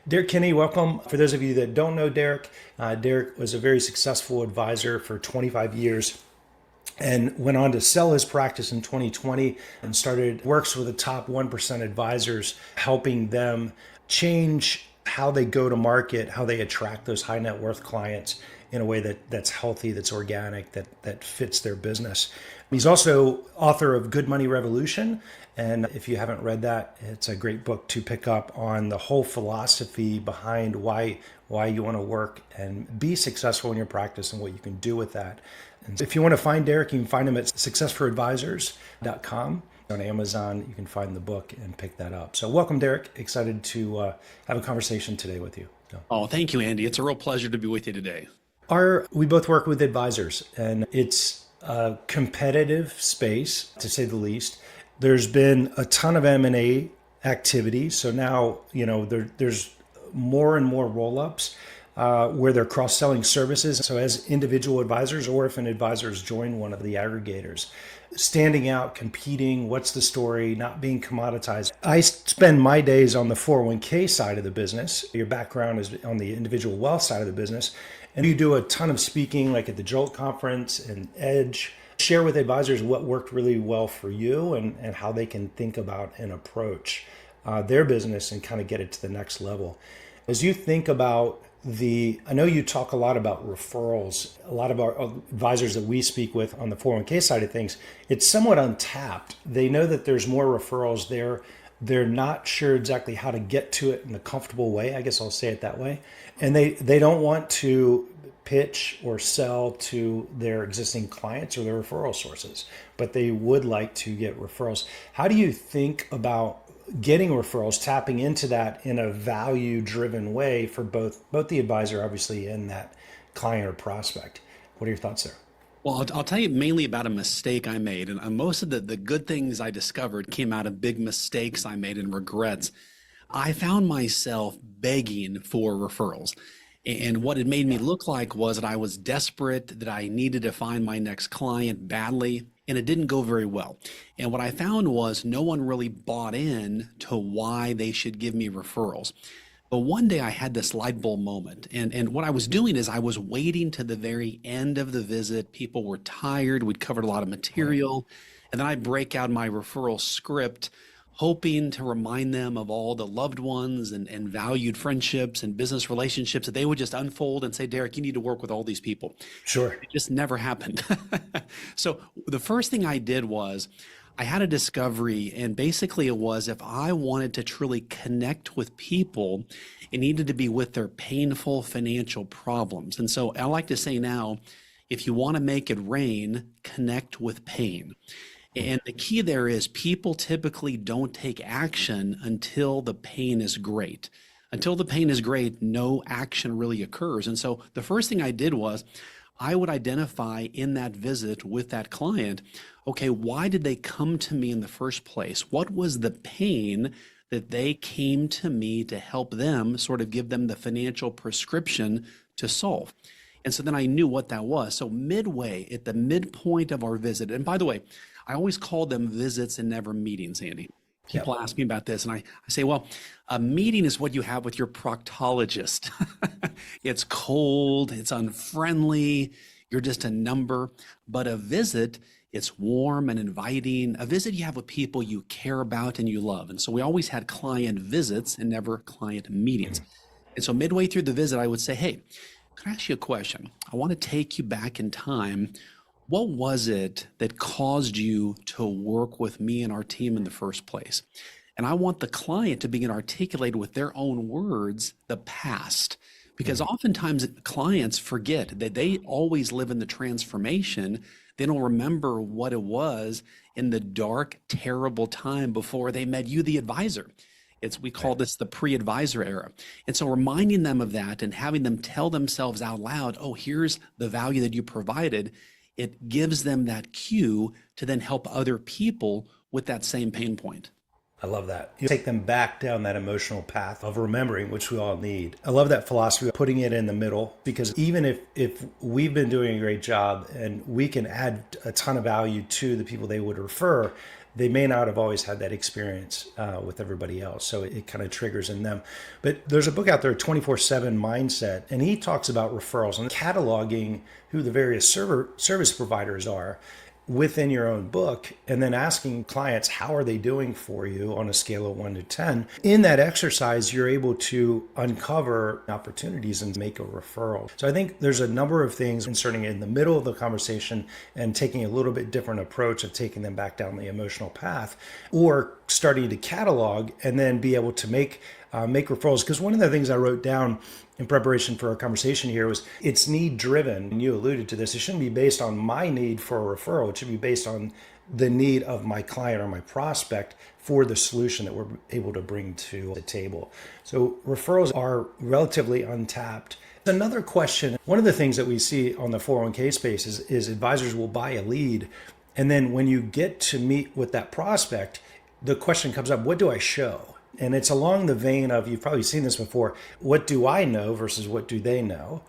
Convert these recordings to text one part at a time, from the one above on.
Derrick Kinney, welcome. For those of you that don't know Derrick, Derrick was a very successful advisor for 25 years and went on to sell his practice in 2020 and works with the top 1% advisors, helping them change how they go to market, how they attract those high net worth clients in a way that's healthy, that's organic, that fits their business. He's also author of Good Money Revolution. And if you haven't read that, it's a great book to pick up on the whole philosophy behind why you want to work and be successful in your practice and what you can do with that. And if you want to find Derrick, you can find him at successforadvisors.com. On Amazon, you can find the book and pick that up. So welcome, Derrick. Excited to have a conversation today with you. So. Oh, thank you, Andy. It's a real pleasure to be with you today. We both work with advisors, and it's a competitive space, to say the least. There's been a ton of M&A activity. So now, there's more and more roll-ups where they're cross-selling services. So as individual advisors, or if an advisors join one of the aggregators, standing out, competing, what's the story, not being commoditized. I spend my days on the 401k side of the business. Your background is on the individual wealth side of the business. And you do a ton of speaking, like at the Jolt conference and Edge. Share with advisors what worked really well for you and how they can think about and approach their business and kind of get it to the next level. As you think about I know you talk a lot about referrals. A lot of our advisors that we speak with on the 401k side of things, it's somewhat untapped. They know that there's more referrals there. They're not sure exactly how to get to it in a comfortable way. I guess I'll say it that way. And they don't want to pitch or sell to their existing clients or their referral sources, but they would like to get referrals. How do you think about getting referrals, tapping into that in a value-driven way for both the advisor, obviously, and that client or prospect? What are your thoughts there? Well, I'll tell you mainly about a mistake I made. And most of the good things I discovered came out of big mistakes I made and regrets. I found myself begging for referrals. And what it made me look like was that I was desperate, that I needed to find my next client badly, and it didn't go very well. And what I found was no one really bought in to why they should give me referrals. But one day I had this light bulb moment. And what I was doing is I was waiting to the very end of the visit. People were tired. We'd covered a lot of material. And then I'd break out my referral script, hoping to remind them of all the loved ones and valued friendships and business relationships that they would just unfold and say, Derrick, you need to work with all these people. Sure. It just never happened. So the first thing I did was I had a discovery, and basically it was if I wanted to truly connect with people, it needed to be with their painful financial problems. And so I like to say now, if you want to make it rain, connect with pain. And the key there is people typically don't take action until the pain is great. Until the pain is great, no action really occurs. And so the first thing I did was I would identify in that visit with that client, okay, why did they come to me in the first place? What was the pain that they came to me to help them, sort of give them the financial prescription to solve? And so then I knew what that was. So midway, at the midpoint of our visit, and by the way, I always call them visits and never meetings, Andy. People ask me about this, and I say, well, a meeting is what you have with your proctologist. It's cold, it's unfriendly, you're just a number. But a visit, it's warm and inviting. A visit you have with people you care about and you love. And so we always had client visits and never client meetings. And so midway through the visit, I would say, hey, can I ask you a question? I want to take you back in time. What was it that caused you to work with me and our team in the first place? And I want the client to begin articulating with their own words the past. Because oftentimes clients forget that they always live in the transformation. They don't remember what it was in the dark, terrible time before they met you, the advisor. We call this the pre-advisor era. And so reminding them of that and having them tell themselves out loud, oh, here's the value that you provided, it gives them that cue to then help other people with that same pain point. I love that. You take them back down that emotional path of remembering, which we all need. I love that philosophy of putting it in the middle, because even if we've been doing a great job and we can add a ton of value to the people they would refer, they may not have always had that experience with everybody else. So it kind of triggers in them. But there's a book out there, 24/7 Mindset, and he talks about referrals and cataloging who the various service providers are within your own book, and then asking clients how are they doing for you on a scale of 1 to 10. In that exercise, you're able to uncover opportunities and make a referral. So I think there's a number of things inserting it in the middle of the conversation and taking a little bit different approach of taking them back down the emotional path, or starting to catalog and then be able to make referrals. Because one of the things I wrote down in preparation for our conversation here was it's need driven. And you alluded to this. It shouldn't be based on my need for a referral. It should be based on the need of my client or my prospect for the solution that we're able to bring to the table. So referrals are relatively untapped. Another question, one of the things that we see on the 401k space is advisors will buy a lead. And then when you get to meet with that prospect, the question comes up, what do I show? And it's along the vein of, you've probably seen this before, what do I know versus what do they know?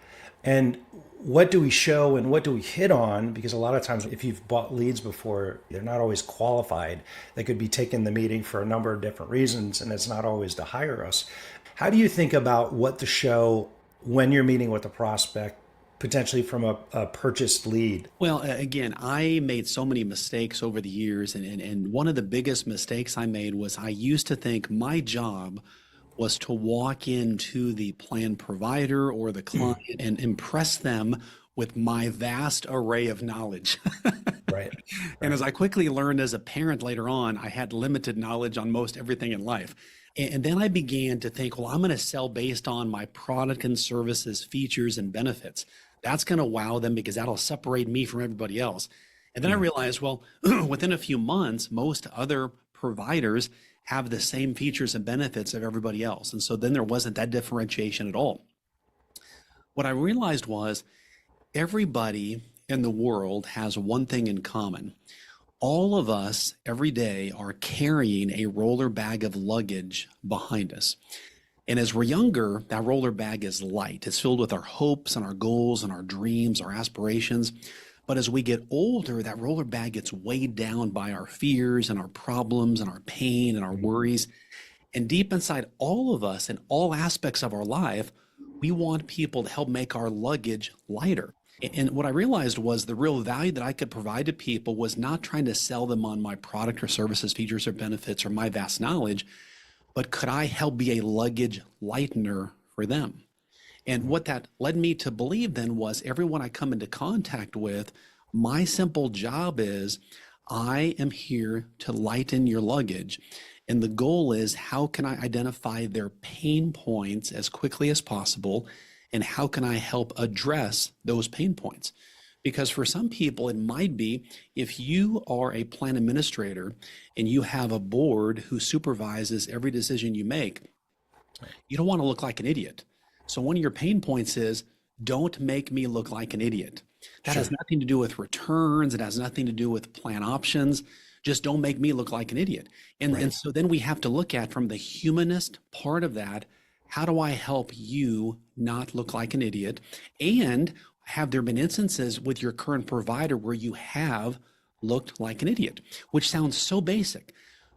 And what do we show and what do we hit on? Because a lot of times if you've bought leads before, they're not always qualified. They could be taking the meeting for a number of different reasons, and it's not always to hire us. How do you think about what to show when you're meeting with a prospect, potentially from a purchased lead? Well, again, I made so many mistakes over the years. And one of the biggest mistakes I made was I used to think my job was to walk into the plan provider or the client and impress them with my vast array of knowledge. Right. And as I quickly learned as a parent later on, I had limited knowledge on most everything in life. And then I began to think, well, I'm going to sell based on my product and services, features, and benefits. That's going to wow them because that'll separate me from everybody else. And then I realized, well, within a few months, most other providers have the same features and benefits of everybody else. And so then there wasn't that differentiation at all. What I realized was everybody in the world has one thing in common. All of us every day are carrying a roller bag of luggage behind us. And as we're younger, that roller bag is light. It's filled with our hopes and our goals and our dreams, our aspirations. But as we get older, that roller bag gets weighed down by our fears and our problems and our pain and our worries. And deep inside all of us, in all aspects of our life, we want people to help make our luggage lighter. And what I realized was the real value that I could provide to people was not trying to sell them on my product or services, features or benefits or my vast knowledge, but could I help be a luggage lightener for them? And what that led me to believe then was everyone I come into contact with, my simple job is I am here to lighten your luggage. And the goal is how can I identify their pain points as quickly as possible? And how can I help address those pain points? Because for some people, it might be if you are a plan administrator and you have a board who supervises every decision you make, you don't want to look like an idiot. So one of your pain points is don't make me look like an idiot. That has nothing to do with returns. It has nothing to do with plan options. Just don't make me look like an idiot. And so then we have to look at from the humanist part of that, how do I help you not look like an idiot? And have there been instances with your current provider where you have looked like an idiot, which sounds so basic,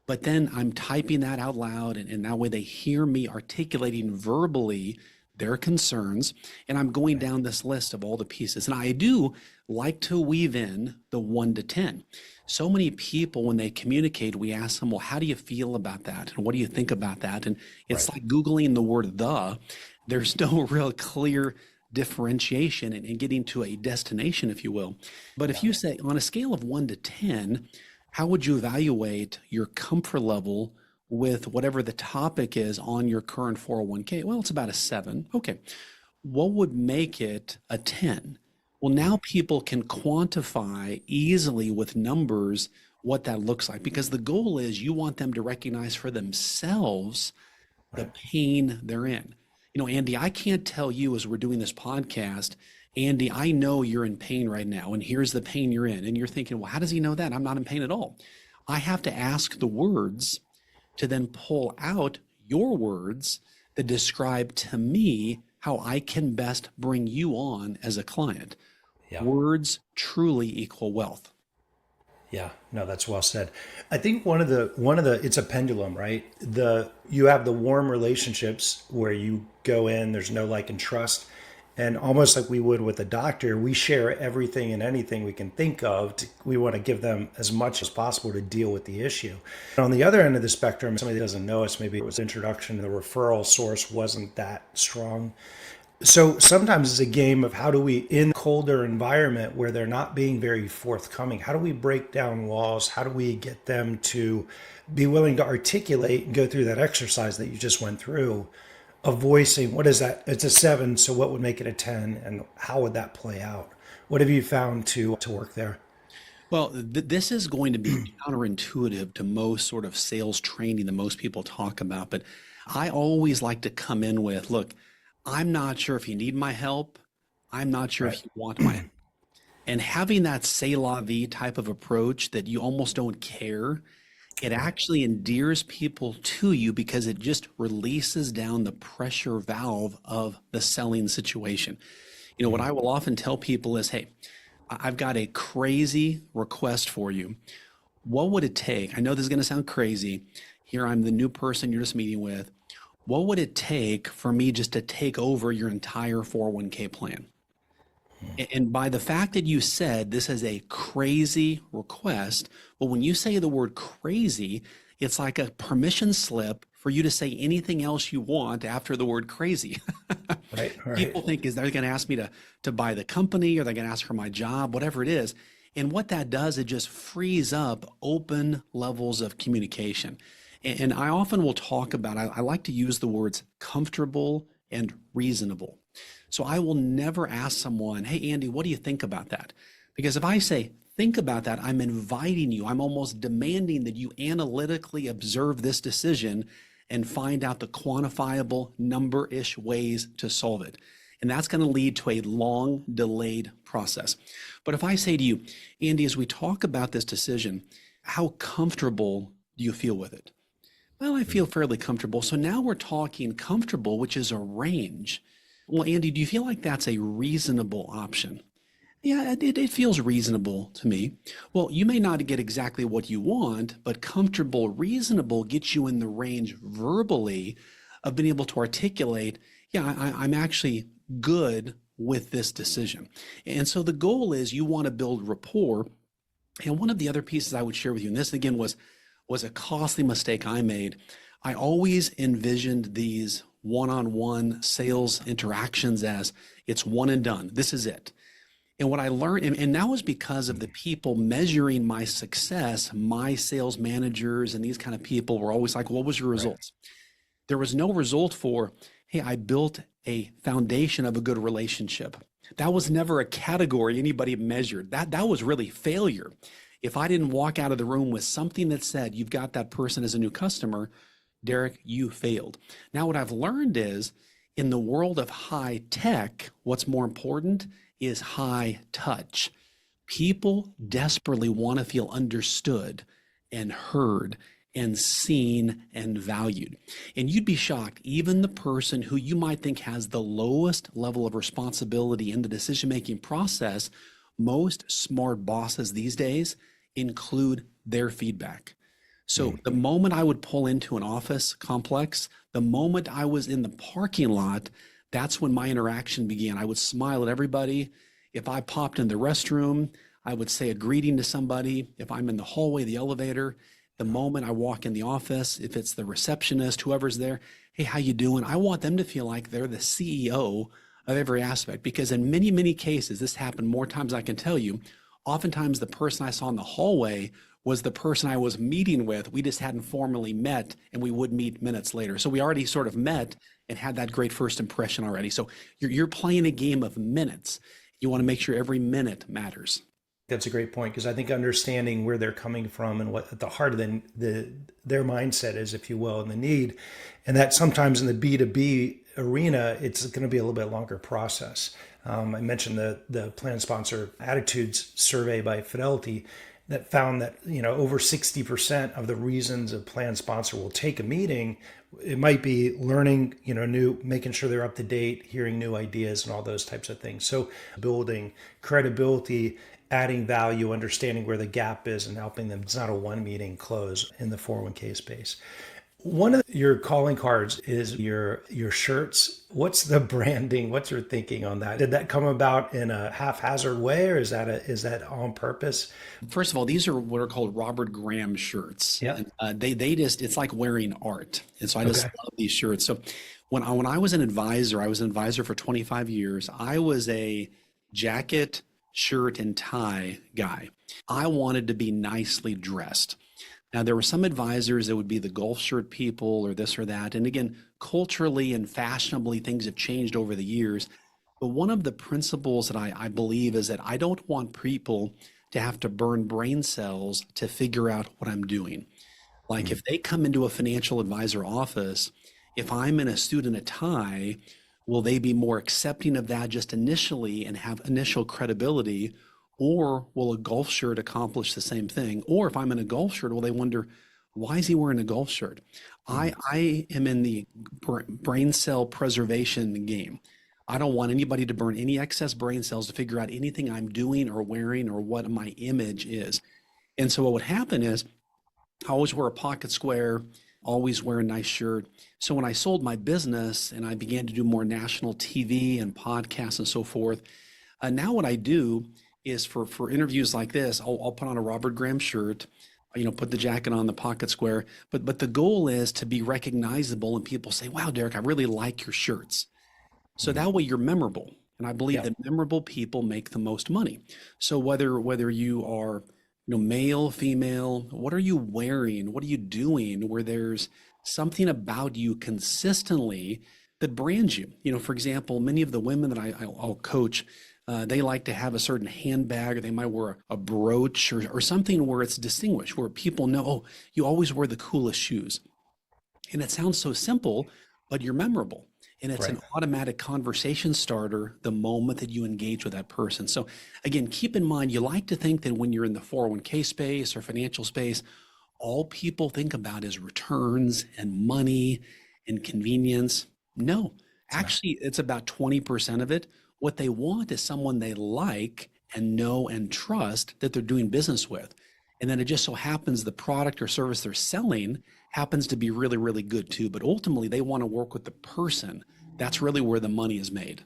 but then I'm typing that out loud and that way they hear me articulating verbally their concerns, and I'm going down this list of all the pieces. And I do like to weave in the 1 to 10. So many people, when they communicate, we ask them, well, how do you feel about that? And what do you think about that? And it's like Googling the word the. There's no real clear differentiation and getting to a destination, if you will. But if you say on a scale of 1 to 10, how would you evaluate your comfort level with whatever the topic is on your current 401k? Well, it's about a 7. Okay. What would make it a 10? Well, now people can quantify easily with numbers what that looks like, because the goal is you want them to recognize for themselves the pain they're in. You know, Andy, I can't tell you as we're doing this podcast, Andy, I know you're in pain right now, and here's the pain you're in. And you're thinking, well, how does he know that? I'm not in pain at all. I have to ask the words to then pull out your words that describe to me how I can best bring you on as a client. Words truly equal wealth. Yeah, no, that's well said. I think one of the it's a pendulum, right? You have the warm relationships where you go in, there's no like and trust, and almost like we would with a doctor, we share everything and anything we can think of. We want to give them as much as possible to deal with the issue. And on the other end of the spectrum, somebody that doesn't know us, maybe it was introduction, the referral source wasn't that strong. So sometimes it's a game of how do we, in colder environment where they're not being very forthcoming, how do we break down walls? How do we get them to be willing to articulate and go through that exercise that you just went through of voicing what is that? It's a 7, so what would make it a 10, and how would that play out? What have you found to work there? Well, this is going to be counterintuitive to most sort of sales training that most people talk about, but I always like to come in with, look, I'm not sure if you need my help. I'm not sure Right. if you want my help. And having that say la vie type of approach that you almost don't care, it Right. actually endears people to you because it just releases down the pressure valve of the selling situation. What I will often tell people is, hey, I've got a crazy request for you. What would it take? I know this is going to sound crazy. Here, I'm the new person you're just meeting with. What would it take for me just to take over your entire 401k plan? And by the fact that you said this is a crazy request, well, when you say the word crazy, it's like a permission slip for you to say anything else you want after the word crazy. Right. Right. People think is they're going to ask me to buy the company or they're going to ask for my job, whatever it is. And what that does, it just frees up open levels of communication. And I often will talk about, I like to use the words comfortable and reasonable. So I will never ask someone, hey, Andy, what do you think about that? Because if I say, think about that, I'm inviting you, I'm almost demanding that you analytically observe this decision and find out the quantifiable number-ish ways to solve it. And that's going to lead to a long delayed process. But if I say to you, Andy, as we talk about this decision, how comfortable do you feel with it? Well, I feel fairly comfortable. So now we're talking comfortable, which is a range. Well, Andy, do you feel like that's a reasonable option? Yeah, it feels reasonable to me. Well, you may not get exactly what you want, but comfortable, reasonable gets you in the range verbally of being able to articulate, yeah, I'm actually good with this decision. And so the goal is you want to build rapport. And one of the other pieces I would share with you, and this again was a costly mistake I made. I always envisioned these one-on-one sales interactions as it's one and done. This is it. And what I learned, and that was because of the people measuring my success, my sales managers and these kind of people were always like, what was your Right. results? There was no result for, hey, I built a foundation of a good relationship. That was never a category anybody measured. That was really failure. If I didn't walk out of the room with something that said, you've got that person as a new customer, Derrick, you failed. Now, what I've learned is in the world of high tech, what's more important is high touch. People desperately want to feel understood and heard and seen and valued. And you'd be shocked, even the person who you might think has the lowest level of responsibility in the decision making process, most smart bosses these days include their feedback. So the moment I would pull into an office complex, the moment I was in the parking lot, that's when my interaction began. I would smile at everybody. If I popped in the restroom, I would say a greeting to somebody. If I'm in the hallway, the elevator, the moment I walk in the office, if it's the receptionist, whoever's there, hey, how you doing? I want them to feel like they're the CEO of every aspect because in many, many cases, this happened more times I can tell you. Oftentimes the person I saw in the hallway was the person I was meeting with. We just hadn't formally met and we would meet minutes later. So we already sort of met and had that great first impression already. So you're playing a game of minutes. You want to make sure every minute matters. That's a great point because I think understanding where they're coming from and what at the heart of their mindset is, if you will, and the need, and that sometimes in the B2B arena, it's going to be a little bit longer process. I mentioned the plan sponsor attitudes survey by Fidelity that found that over 60% of the reasons a plan sponsor will take a meeting It might be learning, new, making sure they're up to date, hearing new ideas and all those types of things. So building credibility, adding value, understanding where the gap is and helping them. It's not a one meeting close in the 401k space. One of your calling cards is your shirts. What's the branding? What's your thinking on that? Did that come about in a haphazard way, or is that on purpose? First of all, these are what are called Robert Graham shirts. Yeah. And they just, it's like wearing art. And so I just Okay. love these shirts. So when I was an advisor, I was an advisor for 25 years. I was a jacket, shirt, and tie guy. I wanted to be nicely dressed. Now, there were some advisors that would be the golf shirt people or this or that. And again, culturally and fashionably, things have changed over the years. But one of the principles that I believe is that I don't want people to have to burn brain cells to figure out what I'm doing. Like if they come into a financial advisor office, if I'm in a suit and a tie, will they be more accepting of that just initially and have initial credibility? Or will a golf shirt accomplish the same thing? Or if I'm in a golf shirt, will they wonder, why is he wearing a golf shirt? I am in the brain cell preservation game. I don't want anybody to burn any excess brain cells to figure out anything I'm doing or wearing or what my image is. And so what would happen is I always wear a pocket square, always wear a nice shirt. So when I sold my business and I began to do more national TV and podcasts and so forth, now what I do is for interviews like this, I'll put on a Robert Graham shirt, put the jacket on, the pocket square. But the goal is to be recognizable and people say, wow, Derrick, I really like your shirts. So that way you're memorable. And I believe Yeah. that memorable people make the most money. So whether you are, male, female, what are you wearing? What are you doing where there's something about you consistently that brands you? For example, many of the women that I'll coach, they like to have a certain handbag, or they might wear a brooch or something where it's distinguished, where people know, oh, you always wear the coolest shoes. And it sounds so simple, but you're memorable. And it's Right. an automatic conversation starter the moment that you engage with that person. So, again, keep in mind, you like to think that when you're in the 401k space or financial space, all people think about is returns and money and convenience. No, actually, it's about 20% of it. What they want is someone they like and know and trust that they're doing business with. And then it just so happens the product or service they're selling happens to be really, really good too. But ultimately, they want to work with the person. That's really where the money is made.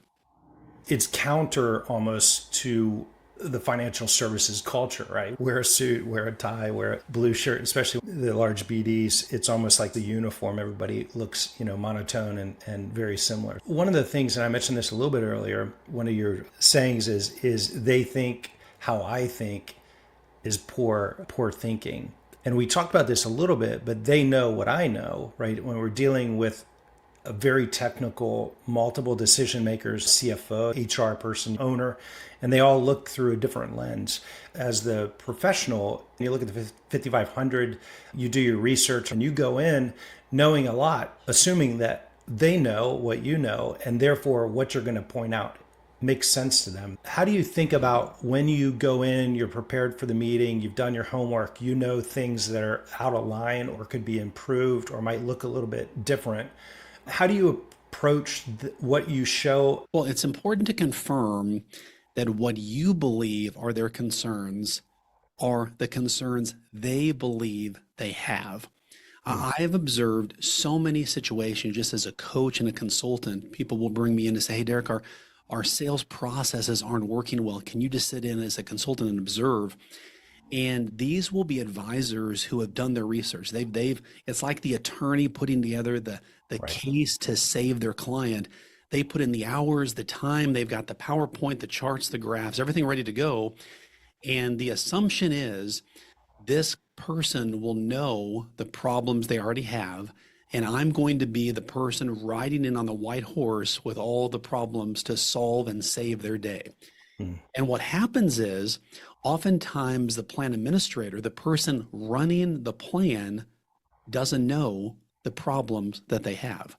It's counter almost to the financial services culture, right? Wear a suit, wear a tie, wear a blue shirt, especially the large BDs. It's almost like the uniform. Everybody looks, monotone and very similar. One of the things, and I mentioned this a little bit earlier, one of your sayings is they think how I think is poor thinking. And we talked about this a little bit, but they know what I know, right? When we're dealing with a very technical, multiple decision makers, CFO, HR person, owner, and they all look through a different lens. As the professional, you look at the 5,500, you do your research and you go in knowing a lot, assuming that they know what you know, and therefore what you're going to point out makes sense to them. How do you think about when you go in, you're prepared for the meeting, you've done your homework, you know things that are out of line or could be improved or might look a little bit different? How do you approach what you show? Well, it's important to confirm that what you believe are their concerns are the concerns they believe they have. I have observed so many situations just as a coach and a consultant. People will bring me in to say, hey, Derrick, our sales processes aren't working well. Can you just sit in as a consultant and observe? And these will be advisors who have done their research. It's like the attorney putting together the Right. case to save their client. They put in the hours, the time, they've got the PowerPoint, the charts, the graphs, everything ready to go. And the assumption is this person will know the problems they already have. And I'm going to be the person riding in on the white horse with all the problems to solve and save their day. Mm. And what happens is oftentimes the plan administrator, the person running the plan, doesn't know the problems that they have.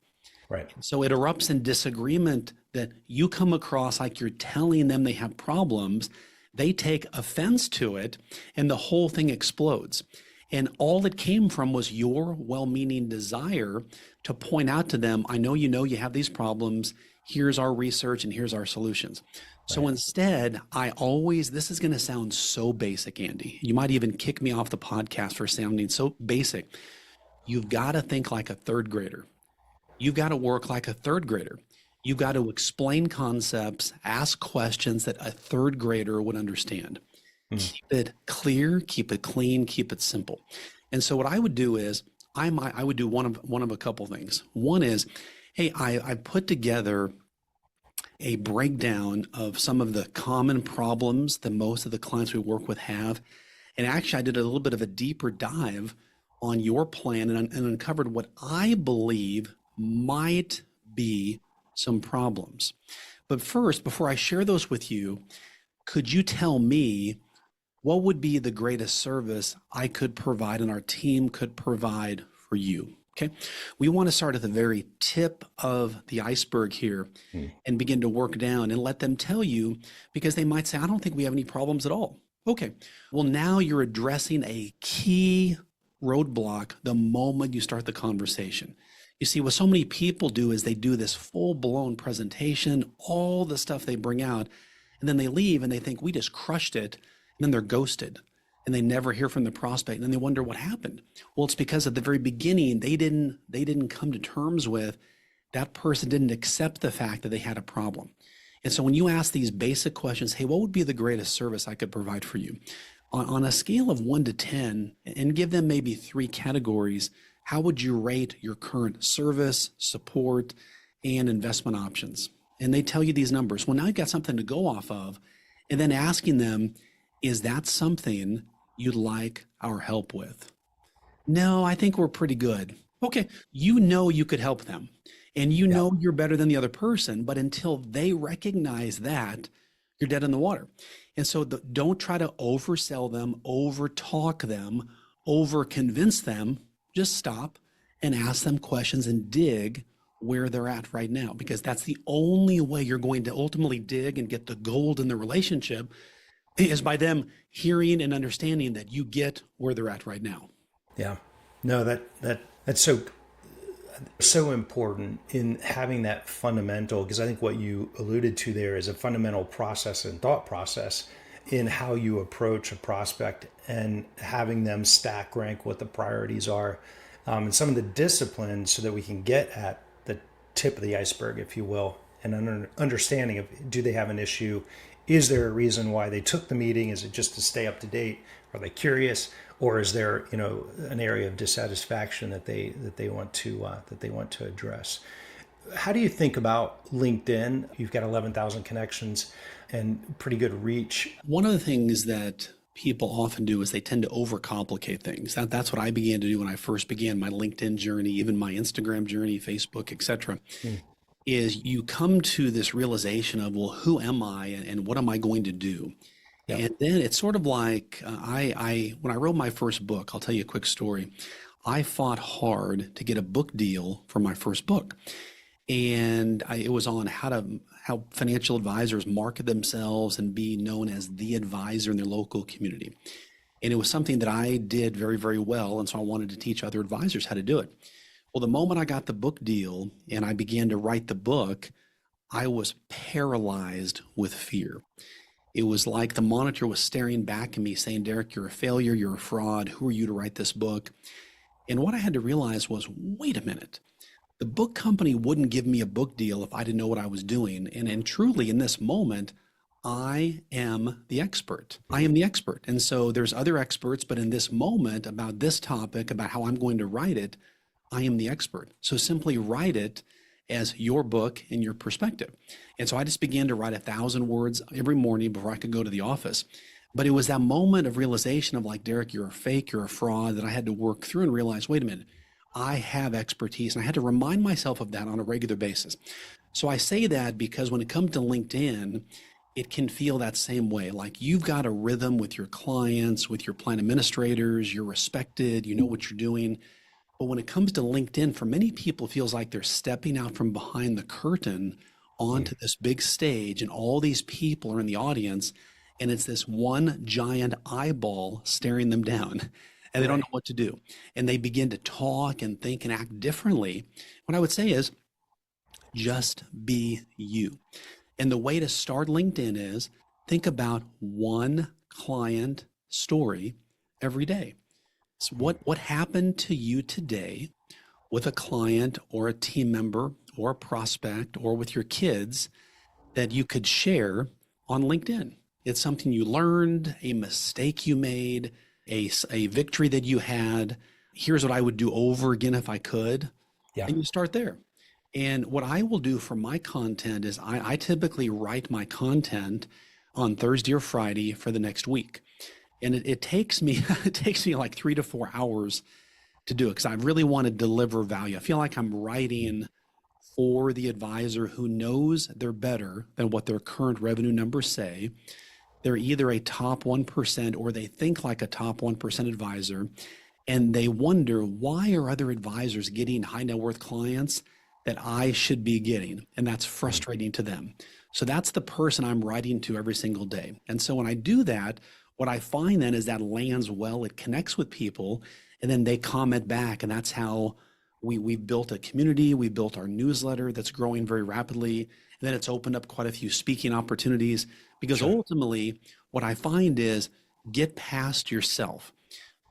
Right. So it erupts in disagreement that you come across like you're telling them they have problems. They take offense to it and the whole thing explodes. And all it came from was your well-meaning desire to point out to them, I know you have these problems. Here's our research and here's our solutions. So Right. instead, this is going to sound so basic, Andy. You might even kick me off the podcast for sounding so basic. You've got to think like a third grader. You've got to work like a third grader. You've got to explain concepts, ask questions that a third grader would understand. Mm. Keep it clear, keep it clean, keep it simple. And so what I would do is I would do one of a couple things. One is, hey, I put together a breakdown of some of the common problems that most of the clients we work with have. And actually, I did a little bit of a deeper dive on your plan and uncovered what I believe might be some problems. But first, before I share those with you, could you tell me what would be the greatest service I could provide and our team could provide for you? Okay. We want to start at the very tip of the iceberg here and begin to work down and let them tell you, because they might say, I don't think we have any problems at all. Okay. Well, now you're addressing a key roadblock the moment you start the conversation. You see, what so many people do is they do this full-blown presentation, all the stuff they bring out, and then they leave and they think we just crushed it, and then they're ghosted and they never hear from the prospect, and then they wonder what happened. Well, it's because at the very beginning they didn't come to terms with that person didn't accept the fact that they had a problem. And so when you ask these basic questions, hey, what would be the greatest service I could provide for you? On a scale of 1 to 10, and give them maybe 3 categories, how would you rate your current service, support, and investment options? And they tell you these numbers. Well, now you've got something to go off of, and then asking them, is that something you'd like our help with? No, I think we're pretty good. Okay, you could help them, and Yeah. you're better than the other person, but until they recognize that, you're dead in the water. And so don't try to oversell them, overtalk them, over convince them. Just stop and ask them questions and dig where they're at right now, because that's the only way you're going to ultimately dig and get the gold in the relationship is by them hearing and understanding that you get where they're at right now. Yeah. No, that's so important in having that fundamental, because I think what you alluded to there is a fundamental process and thought process in how you approach a prospect and having them stack rank what the priorities are, and some of the disciplines so that we can get at the tip of the iceberg, if you will, and understanding of, do they have an issue? Is there a reason why they took the meeting? Is it just to stay up to date? Are they curious, or is there an area of dissatisfaction that they want to address? How do you think about LinkedIn? You've got 11,000 connections and pretty good reach. One of the things that people often do is they tend to overcomplicate things. That's what I began to do when I first began my LinkedIn journey, even my Instagram journey, Facebook, etc. Is you come to this realization of, well, who am I and what am I going to do? Yep. And then it's sort of like when I wrote my first book, I'll tell you a quick story. I fought hard to get a book deal for my first book. And it was on how financial advisors market themselves and be known as the advisor in their local community. And it was something that I did very, very well. And so I wanted to teach other advisors how to do it. Well, the moment I got the book deal and I began to write the book, I was paralyzed with fear. It was like the monitor was staring back at me saying, Derrick, you're a failure, you're a fraud. Who are you to write this book? And what I had to realize was, wait a minute. The book company wouldn't give me a book deal if I didn't know what I was doing. And truly, in this moment, I am the expert. I am the expert. And so there's other experts, but in this moment about this topic, about how I'm going to write it, I am the expert. So simply write it as your book and your perspective. And so I just began to write 1,000 words every morning before I could go to the office. But it was that moment of realization of like, Derrick, you're a fake, you're a fraud, that I had to work through and realize, wait a minute, I have expertise. And I had to remind myself of that on a regular basis. So I say that because when it comes to LinkedIn, it can feel that same way. Like you've got a rhythm with your clients, with your plan administrators, you're respected, you know what you're doing. But when it comes to LinkedIn, for many people, it feels like they're stepping out from behind the curtain onto this big stage, and all these people are in the audience, and it's this one giant eyeball staring them down. and they don't know Right. what to do. And they begin to talk and think and act differently. What I would say is just be you. And the way to start LinkedIn is think about one client story every day. So what happened to you today with a client or a team member or a prospect or with your kids that you could share on LinkedIn? It's something you learned, a mistake you made, a victory that you had. Here's what I would do over again if I could. Yeah. And you start there. And what I will do for my content is I typically write my content on Thursday or Friday for the next week. And it takes me it takes me like 3 to 4 hours to do it because I really want to deliver value. I feel like I'm writing for the advisor who knows they're better than what their current revenue numbers say. They're either a top 1% or they think like a top 1% advisor. And they wonder, why are other advisors getting high net worth clients that I should be getting? And that's frustrating to them. So that's the person I'm writing to every single day. And so when I do that, what I find then is that lands well, it connects with people, and then they comment back. And that's how we've built a community. We built our newsletter that's growing very rapidly. And then it's opened up quite a few speaking opportunities because Sure. ultimately what I find is get past yourself.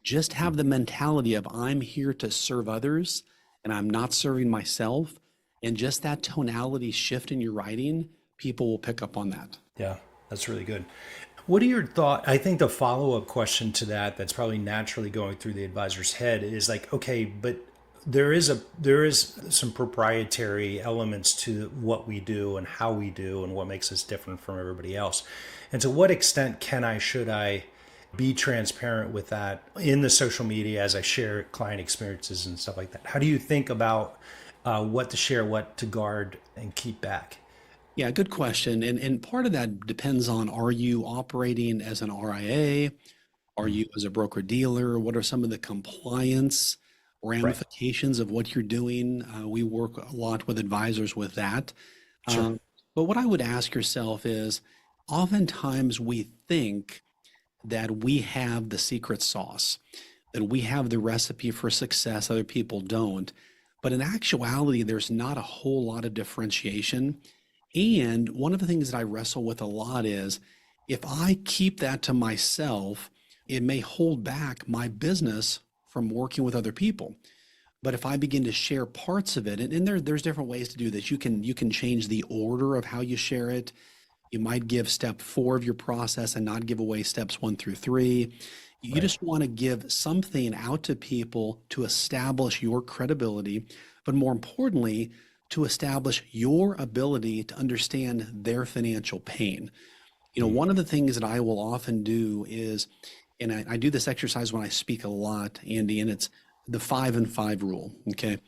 Just have the mentality of I'm here to serve others and I'm not serving myself. And just that tonality shift in your writing, people will pick up on that. Yeah, that's really good. What are your thoughts? I think the follow up question to that, that's probably naturally going through the advisor's head, is like, okay, but there is some proprietary elements to what we do and how we do and what makes us different from everybody else. And to what extent can I, should I be transparent with that in the social media as I share client experiences and stuff like that? How do you think about what to share, what to guard and keep back? Yeah, good question. And part of that depends on, are you operating as an RIA? Are you as a broker dealer? What are some of the compliance Right. ramifications of what you're doing? We work a lot with advisors with that. Sure. Um, but what I would ask yourself is, oftentimes we think that we have the secret sauce, that we have the recipe for success, other people don't. But in actuality, there's not a whole lot of differentiation. And one of the things that I wrestle with a lot is if I keep that to myself, it may hold back my business from working with other people. But if I begin to share parts of it, and there's different ways to do this. You can change the order of how you share it. You might give step 4 of your process and not give away steps 1 through 3. You Right. just want to give something out to people to establish your credibility, but more importantly, to establish your ability to understand their financial pain. One of the things that I will often do is, and I do this exercise when I speak a lot, Andy, and it's the 5 and 5 rule. Okay.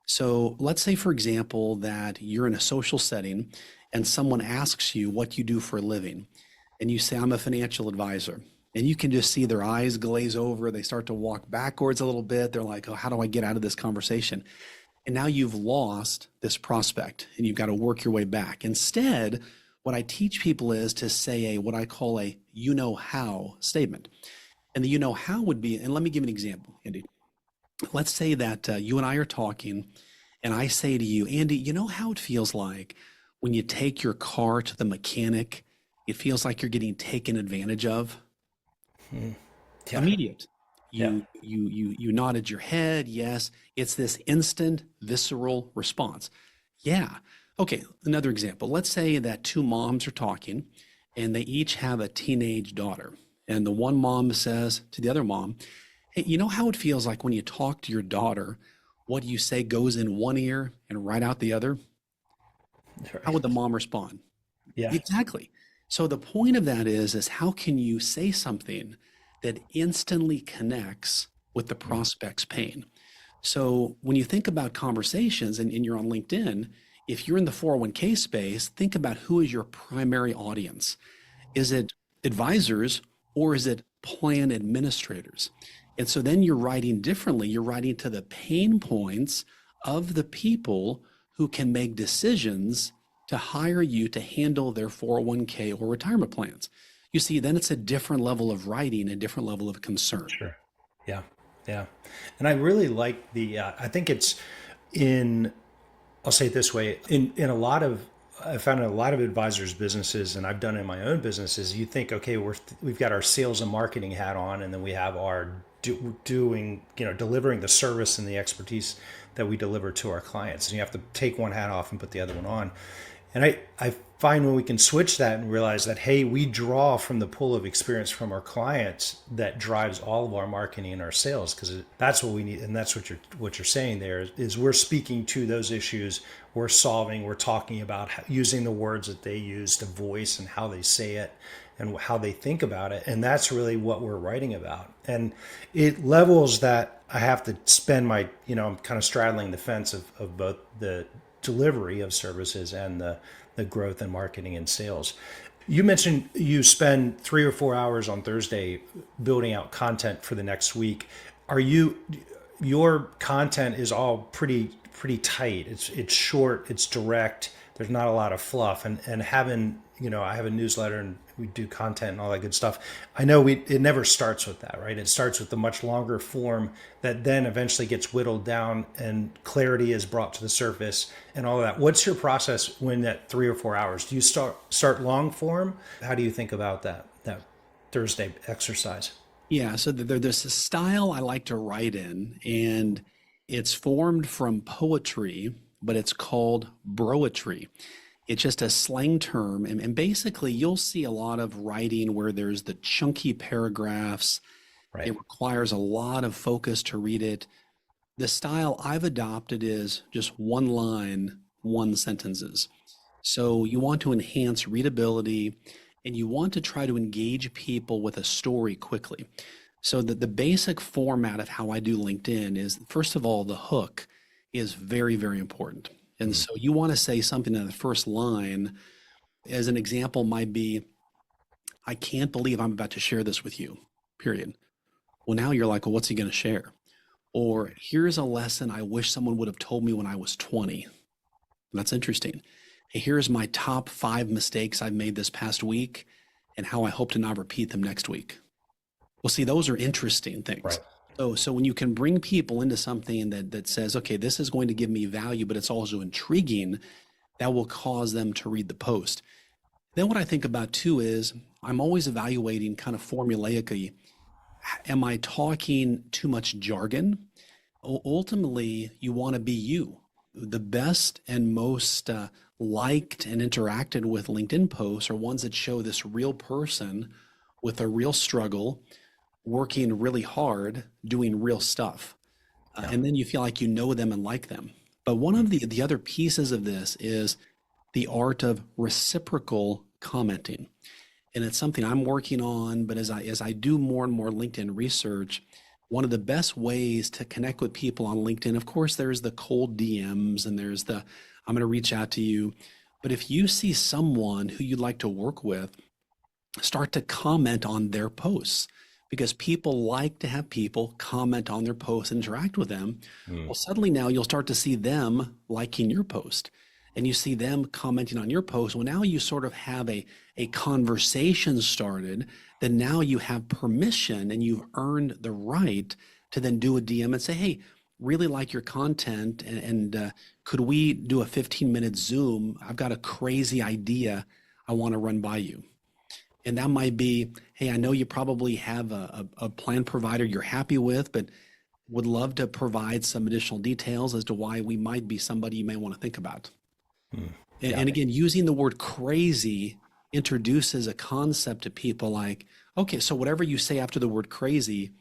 So let's say, for example, that you're in a social setting and someone asks you what you do for a living, and you say, I'm a financial advisor. And you can just see their eyes glaze over. They start to walk backwards a little bit. They're like, oh, how do I get out of this conversation? And now you've lost this prospect and you've got to work your way back. Instead, what I teach people is to say what I call a you know how statement. And the you know how would be, and let me give you an example, Andy. Let's say that you and I are talking, and I say to you, Andy, you know how it feels like when you take your car to the mechanic, it feels like you're getting taken advantage of? Yeah. Immediate. Yeah. You nodded your head. Yes, it's this instant visceral response. Yeah. Okay, another example. Let's say that two moms are talking and they each have a teenage daughter. And the one mom says to the other mom, hey, you know how it feels like when you talk to your daughter, what you say goes in one ear and right out the other? How Right. would the mom respond? Yeah. Exactly. So the point of that is how can you say something that instantly connects with the prospect's pain? So when you think about conversations and you're on LinkedIn, if you're in the 401k space, think about who is your primary audience. Is it advisors or is it plan administrators? And so then you're writing differently. You're writing to the pain points of the people who can make decisions to hire you to handle their 401k or retirement plans. You see, then it's a different level of writing, a different level of concern. Sure. Yeah. Yeah. And I really like I think it's in, I'll say it this way, in a lot of, I found in a lot of advisors' businesses, and I've done it in my own businesses. You think, okay, we've got our sales and marketing hat on, and then we have our doing, delivering the service and the expertise that we deliver to our clients. And you have to take one hat off and put the other one on. And I find when we can switch that and realize that, hey, we draw from the pool of experience from our clients that drives all of our marketing and our sales, because that's what we need. And that's what you're saying there is we're speaking to those issues. We're talking about using the words that they use to voice and how they say it and how they think about it. And that's really what we're writing about. And it levels that I have to spend I'm kind of straddling the fence of both the delivery of services and the growth in marketing and sales. You mentioned you spend 3 or 4 hours on Thursday building out content for the next week. Your content is all pretty tight. It's short, it's direct. There's not a lot of fluff. And having, I have a newsletter and we do content and all that good stuff. I know it never starts with that, right? It starts with the much longer form that then eventually gets whittled down and clarity is brought to the surface and all of that. What's your process when that 3 or 4 hours? Do you start long form? How do you think about that Thursday exercise? Yeah, so there's a style I like to write in, and it's formed from poetry, but it's called broetry. It's just a slang term. And basically, you'll see a lot of writing where there's the chunky paragraphs. Right. It requires a lot of focus to read it. The style I've adopted is just one line, one sentences. So you want to enhance readability and you want to try to engage people with a story quickly. So the basic format of how I do LinkedIn is, first of all, the hook is very, very important. And so you want to say something in the first line. As an example might be, I can't believe I'm about to share this with you, period. Well, now you're like, well, what's he going to share? Or here's a lesson I wish someone would have told me when I was 20. That's interesting. Hey, here's my top 5 mistakes I've made this past week and how I hope to not repeat them next week. Well, see, those are interesting things. Right. So when you can bring people into something that says, okay, this is going to give me value, but it's also intriguing, that will cause them to read the post. Then what I think about too is I'm always evaluating kind of formulaically, am I talking too much jargon? Ultimately, you want to be you. The best and most liked and interacted with LinkedIn posts are ones that show this real person with a real struggle, working really hard, doing real stuff. Yeah. And then you feel like you know them and like them. But one of the other pieces of this is the art of reciprocal commenting. And it's something I'm working on, but as I do more and more LinkedIn research, one of the best ways to connect with people on LinkedIn, of course, there's the cold DMs and there's the I'm going to reach out to you. But if you see someone who you'd like to work with, start to comment on their posts because people like to have people comment on their posts and interact with them. Well, suddenly now you'll start to see them liking your post and you see them commenting on your post. Well, now you sort of have a conversation started that now you have permission and you've earned the right to then do a DM and say, hey, really like your content and could we do a 15-minute Zoom? I've got a crazy idea I want to run by you. And that might be, hey, I know you probably have a plan provider you're happy with, but would love to provide some additional details as to why we might be somebody you may want to think about. Yeah. And again, using the word crazy introduces a concept to people like, okay, so whatever you say after the word crazy,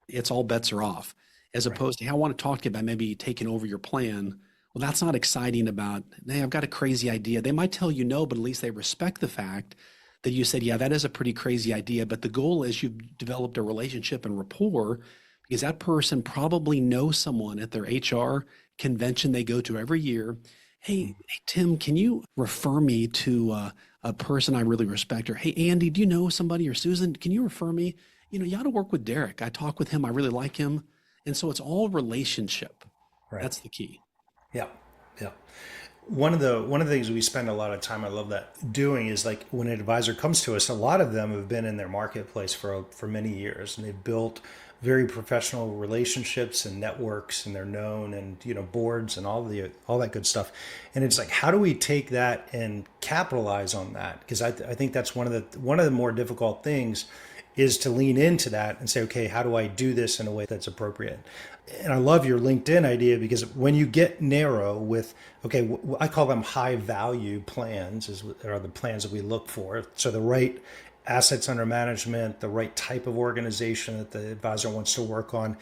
it's all bets are off. As Right. opposed to, hey, I want to talk to you about maybe taking over your plan. Well, that's not exciting about, hey, I've got a crazy idea. They might tell you no, but at least they respect the fact that you said, yeah, that is a pretty crazy idea. But the goal is you've developed a relationship and rapport because that person probably knows someone at their HR convention they go to every year. Hey, Tim, can you refer me to a person I really respect? Or, hey, Andy, do you know somebody? Or Susan, can you refer me? You ought to work with Derrick. I talk with him. I really like him. And so it's all relationship. Right. That's the key. Yeah. Yeah. One of the things we spend a lot of time, I love that, doing is like when an advisor comes to us, a lot of them have been in their marketplace for many years and they've built very professional relationships and networks, and they're known, and boards and all that good stuff. And it's like, how do we take that and capitalize on that? Because I think that's one of the more difficult things, is to lean into that and say, okay, how do I do this in a way that's appropriate? And I love your LinkedIn idea, because when you get narrow with, okay, I call them high value plans, are the plans that we look for. So the right assets under management, the right type of organization that the advisor wants to work on,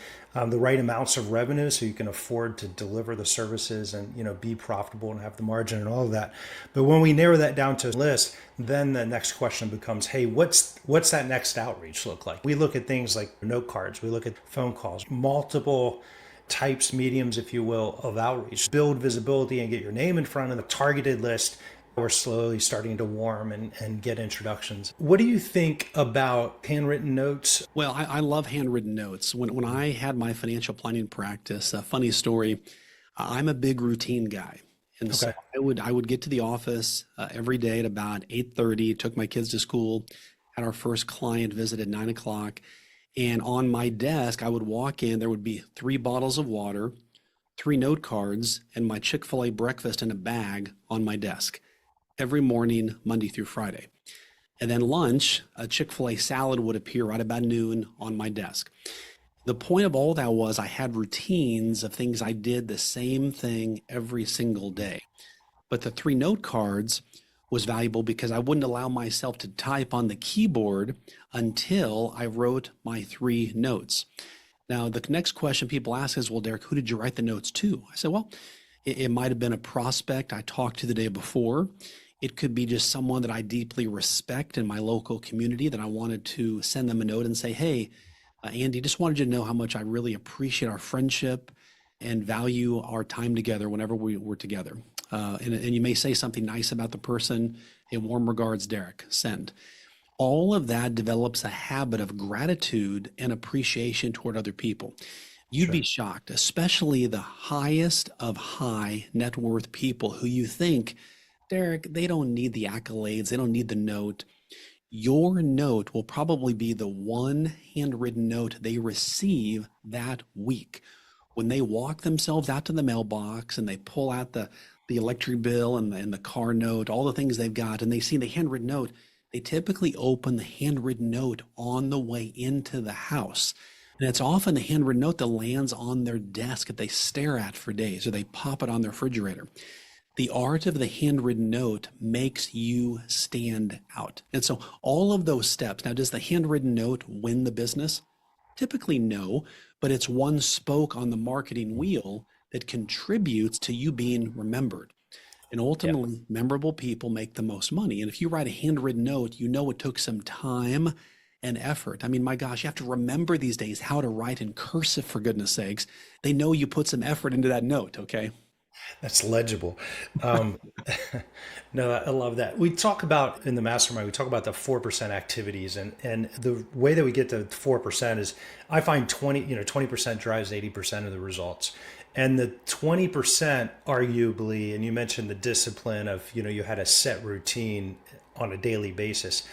the right amounts of revenue so you can afford to deliver the services and be profitable and have the margin and all of that. But when we narrow that down to a list, then the next question becomes, hey, what's that next outreach look like? We look at things like note cards, we look at phone calls, multiple types, mediums, if you will, of outreach. Build visibility and get your name in front of the targeted list. We're slowly starting to warm and get introductions. What do you think about handwritten notes? Well, I love handwritten notes. When I had my financial planning practice, a funny story, I'm a big routine guy. And so Okay. I would get to the office every day at about 8:30, took my kids to school, had our first client visit at 9 o'clock. And on my desk, I would walk in, there would be 3 bottles of water, 3 note cards, and my Chick-fil-A breakfast in a bag on my desk every morning, Monday through Friday. And then lunch, a Chick-fil-A salad would appear right about noon on my desk. The point of all that was I had routines of things I did the same thing every single day. But the 3 note cards was valuable because I wouldn't allow myself to type on the keyboard until I wrote my 3 notes. Now, the next question people ask is, well, Derrick, who did you write the notes to? I said, well, it might have been a prospect I talked to the day before. It could be just someone that I deeply respect in my local community that I wanted to send them a note and say, hey, Andy, just wanted you to know how much I really appreciate our friendship and value our time together whenever we were together. And you may say something nice about the person. In warm regards, Derrick, send. All of that develops a habit of gratitude and appreciation toward other people. You'd be Sure. shocked, especially the highest of high net worth people who you think, Derrick, they don't need the accolades, they don't need the note. Your note will probably be the one handwritten note they receive that week. When they walk themselves out to the mailbox and they pull out the electric bill and the car note, all the things they've got, and they see the handwritten note, they typically open the handwritten note on the way into the house. And it's often the handwritten note that lands on their desk that they stare at for days, or they pop it on their refrigerator. The art of the handwritten note makes you stand out. And so all of those steps. Now, does the handwritten note win the business? Typically, no, but it's one spoke on the marketing wheel that contributes to you being remembered. And Yeah. ultimately, memorable people make the most money. And if you write a handwritten note, you know it took some time and effort. I mean, my gosh, you have to remember these days how to write in cursive, for goodness sakes. They know you put some effort into that note, okay? That's legible. Um, no, I love that. We talk about in the mastermind, we talk about the 4% activities, and the way that we get to 4% is, I find 20% drives 80% of the results. And the 20%, arguably, and you mentioned the discipline of, you had a set routine on a daily basis.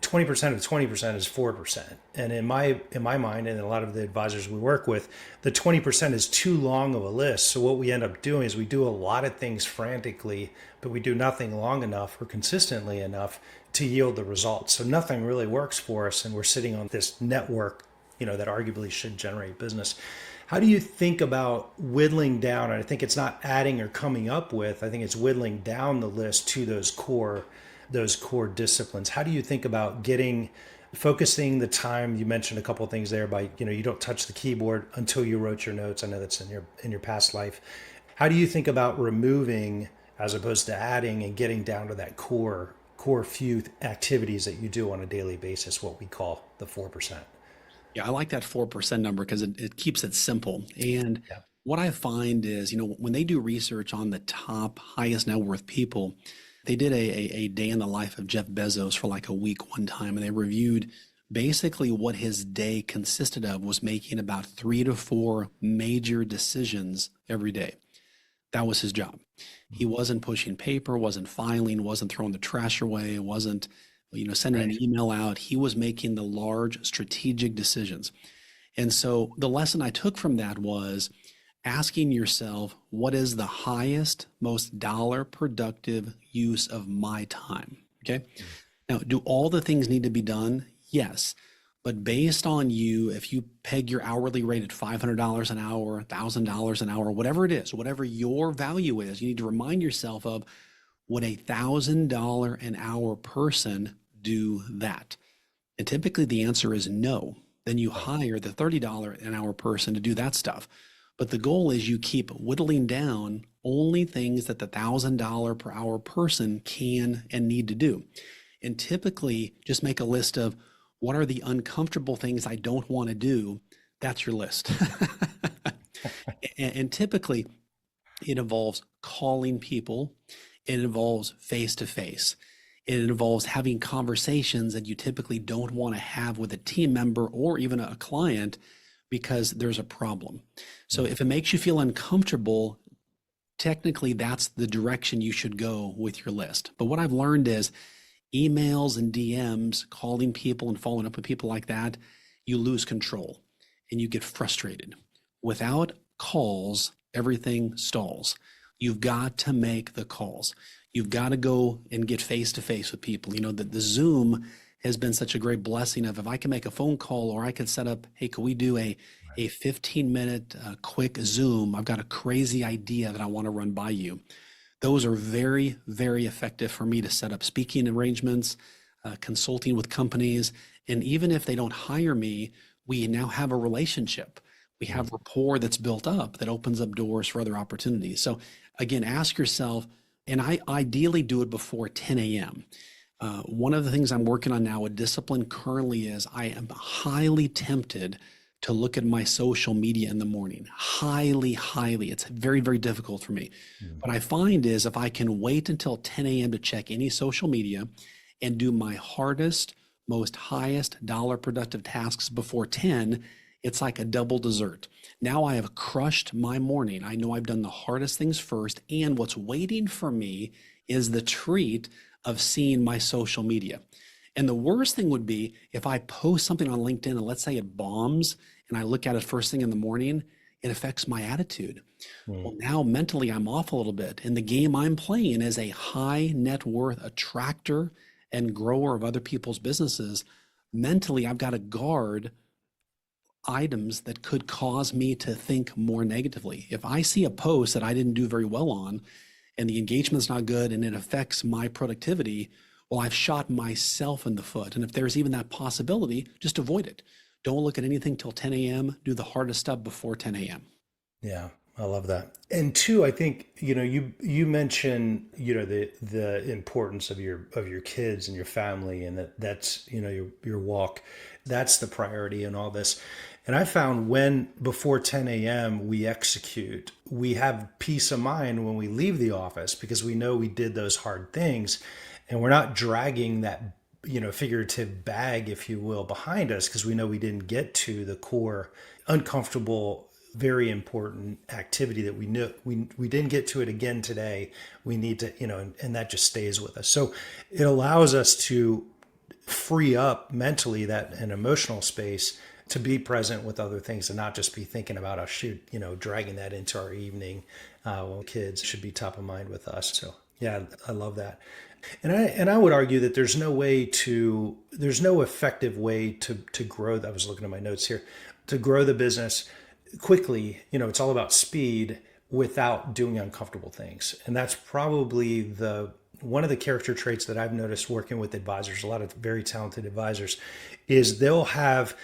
20% of 20% is 4%. And in my mind, and a lot of the advisors we work with, the 20% is too long of a list. So what we end up doing is we do a lot of things frantically, but we do nothing long enough or consistently enough to yield the results. So nothing really works for us, and we're sitting on this network, that arguably should generate business. How do you think about whittling down? And I think it's not adding or coming up with, I think it's whittling down the list to those core disciplines. How do you think about focusing the time? You mentioned a couple of things there, by you don't touch the keyboard until you wrote your notes. I know that's in your past life. How do you think about removing as opposed to adding, and getting down to that core few activities that you do on a daily basis, what we call the 4%? Yeah, I like that 4% number because it keeps it simple. And Yeah. what I find is, when they do research on the top highest net worth people, they did a day in the life of Jeff Bezos for like a week one time, and they reviewed basically what his day consisted of was making about 3 to 4 major decisions every day. That was his job. He wasn't pushing paper, wasn't filing, wasn't throwing the trash away, wasn't, sending Right. an email out. He was making the large strategic decisions. And so the lesson I took from that was asking yourself, what is the highest, most dollar productive use of my time? Okay. Now, do all the things need to be done? Yes. But based on you, if you peg your hourly rate at $500 an hour, $1,000 an hour, whatever it is, whatever your value is, you need to remind yourself of, would $1,000 an hour person do that? And typically the answer is no. Then you Right. hire the $30 an hour person to do that stuff. But the goal is you keep whittling down only things that the $1,000 per hour person can and need to do. And typically just make a list of what are the uncomfortable things I don't want to do. That's your list. And typically it involves calling people. It involves face to face. It involves having conversations that you typically don't want to have with a team member or even a client because there's a problem. So Mm. if it makes you feel uncomfortable, technically that's the direction you should go with your list. But what I've learned is emails and DMs, calling people and following up with people like that, you lose control and you get frustrated. Without calls, everything stalls. You've got to make the calls. You've got to go and get face to face with people. You know, the Zoom has been such a great blessing of if I can make a phone call or I could set up, hey, can we do a 15-minute quick Zoom? I've got a crazy idea that I want to run by you. Those are very, very effective for me to set up speaking arrangements, consulting with companies. And even if they don't hire me, we now have a relationship. We have rapport that's built up that opens up doors for other opportunities. So again, ask yourself, and I ideally do it before 10 a.m. One of the things I'm working on now, a discipline currently is I am highly tempted to look at my social media in the morning. Highly, highly. It's very, very difficult for me. Mm. What I find is if I can wait until 10 a.m. to check any social media and do my hardest, most highest dollar productive tasks before 10, it's like a double dessert. Now I have crushed my morning. I know I've done the hardest things first, and what's waiting for me is the treat of seeing my social media. And the worst thing would be if I post something on LinkedIn and let's say it bombs and I look at it first thing in the morning, it affects my attitude. Mm. Well, now mentally I'm off a little bit. And the game I'm playing is a high net worth attractor and grower of other people's businesses. Mentally, I've got to guard items that could cause me to think more negatively. If I see a post that I didn't do very well on and the engagement's not good and it affects my productivity, well, I've shot myself in the foot. And if there's even that possibility, just avoid it. Don't look at anything till 10 a.m. Do the hardest stuff before 10 a.m. Yeah, I love that. And two, I think, you mentioned, the importance of your kids and your family, and that's, your walk. That's the priority in all this. And I found when before 10 a.m. we execute, we have peace of mind when we leave the office because we know we did those hard things and we're not dragging that, figurative bag, if you will, behind us because we know we didn't get to the core uncomfortable, very important activity that we knew we didn't get to it again today. We need to, and that just stays with us. So it allows us to free up mentally that an emotional space to be present with other things and not just be thinking about, oh shoot, dragging that into our evening. Well, kids should be top of mind with us. So yeah, I love that. And I would argue that there's no effective way to grow. I was looking at my notes here to grow the business quickly. It's all about speed without doing uncomfortable things. And that's probably one of the character traits that I've noticed working with advisors, a lot of very talented advisors, is they'll have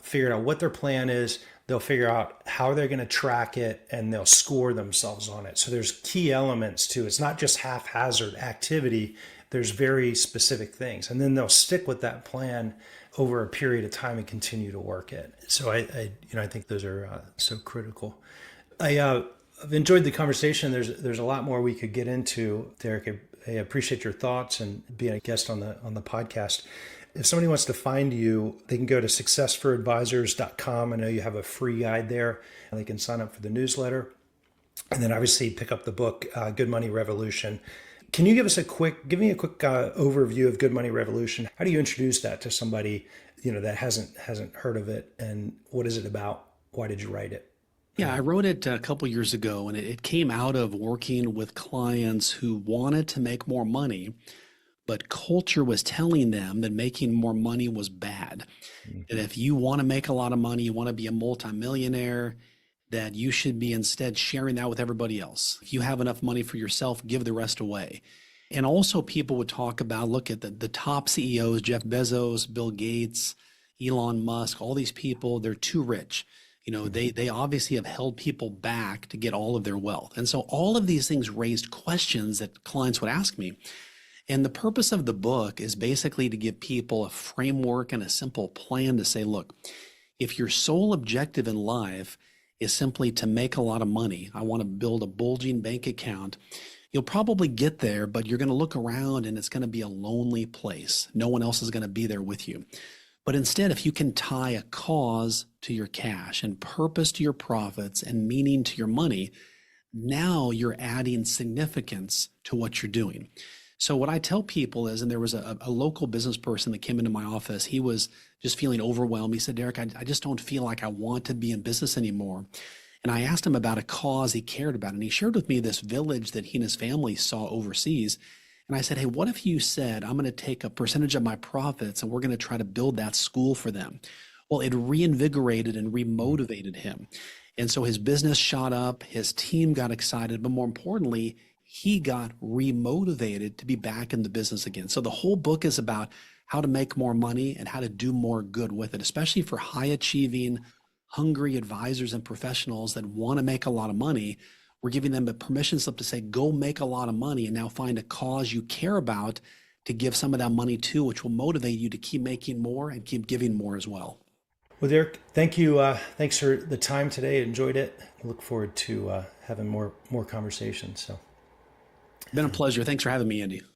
figured out what their plan is. They'll figure out how they're going to track it and they'll score themselves on it. So there's key elements to it. It's not just haphazard activity. There's very specific things. And then they'll stick with that plan over a period of time and continue to work it. So I think those are so critical. I've enjoyed the conversation. There's a lot more we could get into, Derrick. I appreciate your thoughts and being a guest on the podcast. If somebody wants to find you, they can go to successforadvisors.com. I know you have a free guide there, and they can sign up for the newsletter. And then obviously pick up the book, Good Money Revolution. Can you give me a quick overview of Good Money Revolution? How do you introduce that to somebody, that hasn't heard of it, and what is it about? Why did you write it? Yeah, I wrote it a couple years ago, and it came out of working with clients who wanted to make more money, but culture was telling them that making more money was bad. That Mm-hmm. if you want to make a lot of money, you want to be a multimillionaire, that you should be instead sharing that with everybody else. If you have enough money for yourself, give the rest away. And also, people would talk about look at the top CEOs, Jeff Bezos, Bill Gates, Elon Musk, all these people, they're too rich. They obviously have held people back to get all of their wealth. And so all of these things raised questions that clients would ask me. And the purpose of the book is basically to give people a framework and a simple plan to say, look, if your sole objective in life is simply to make a lot of money, I want to build a bulging bank account, you'll probably get there, but you're going to look around and it's going to be a lonely place. No one else is going to be there with you. But instead, if you can tie a cause to your cash and purpose to your profits and meaning to your money, now you're adding significance to what you're doing. So what I tell people is, and there was a local business person that came into my office. He was just feeling overwhelmed. He said, Derrick, I just don't feel like I want to be in business anymore. And I asked him about a cause he cared about. And he shared with me this village that he and his family saw overseas. And I said, hey, what if you said, I'm going to take a percentage of my profits and we're going to try to build that school for them? Well, it reinvigorated and remotivated him. And so his business shot up, his team got excited, but more importantly, he got remotivated to be back in the business again. So the whole book is about how to make more money and how to do more good with it, especially for high achieving, hungry advisors and professionals that want to make a lot of money. We're giving them a permission slip to say, go make a lot of money and now find a cause you care about to give some of that money to, which will motivate you to keep making more and keep giving more as well. Well, Derek, thank you. Thanks for the time today. Enjoyed it. Look forward to having more conversations. So, Been a pleasure. Thanks for having me, Andy.